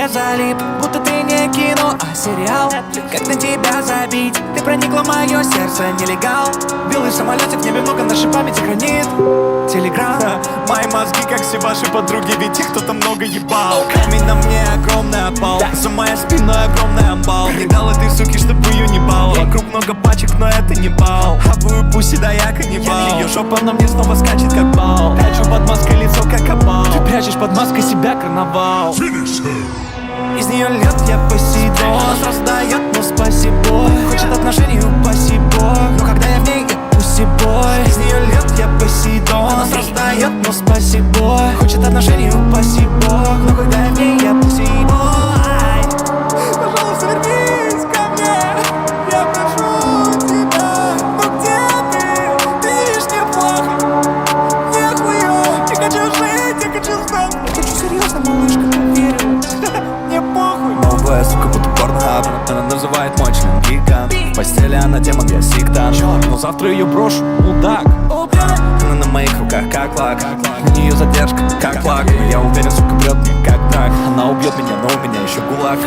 тебе залип, будто ты не кино, а сериал. Как на тебя забить? Ты проникла в мое сердце, нелегал. Белый самолетик в небе много, наша память хранит. Телеграм. Мои мозги, как все ваши подруги, ведь их кто-то много ебал. Камень на мне огромный опал, за моей спиной огромный амбал. Не дал этой суки, чтобы ее не бал. Вокруг много пачек, но это не бал. Хавую пуси, да я каннибал. Ее жопа на мне снова скачет, как бал. Прячу под маской лицо, как опал. Ты прячешь под маской себя, карнавал. Из нее льет я Посейдон. Она создает, но спасибо. Хочет отношений, упаси бог. Но когда я в ней, я пусибой. Из нее льет я Посейдон. Она создает, но спасибо. Хочет отношений, упаси бог. Но когда я в ней, я пусибой. Пожалуйста, вернись ко мне, я прошу тебя. Ну где ты? Ты видишь, неплохо, нехуя. Я хочу жить, я хочу знать. Я хочу серьезно, малышка, поверила. Мне похуй. Новая сука, будто порнхаб. Она называет мой член гигант. В постели она демон, я сектант. Но завтра ее брошу, мудак. Она на моих руках, как лак. У нее задержка, как флаг. Но я уверен, сука, врет мне, как брак. Она убьет меня, но у меня еще гулаг.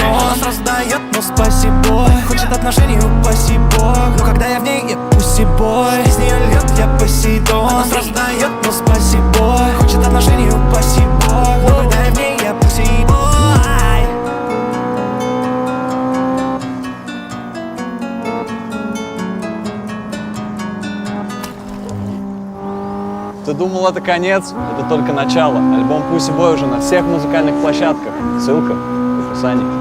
Она создает, но спасибо. Хочет отношений, упаси бог. Но когда я в ней, я пусибой. Из нее льет я Посейдон. Она создает, но спасибо. Хочет отношений, упаси бог. Но когда я в ней, я пусибой. Ты думал, это конец? Это только начало. Альбом Pussy Boy уже на всех музыкальных площадках. Ссылка в описании.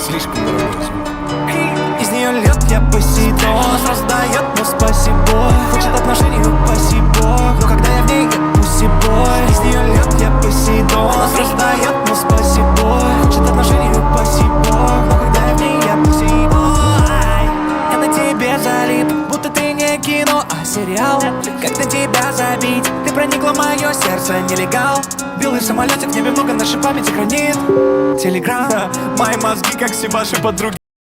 Слишком дорогой звук. Из нее льет я Посейдон. Она создает, но спасибо. Хочет отношений, упаси бог. Но когда я в ней, я пусибой. Из нее льет я Посейдон. Она создает, но спасибо. Хочет отношений, упаси бог. Но когда я в ней, я пусибой. Я на тебе залип, будто ты не кино, а сериал. Как на тебя забить? Ты проникла в мое сердце, нелегал. Белый самолетик в небе много, наша память хранит. Телеграм. Мои мозги, как все ваши подруги.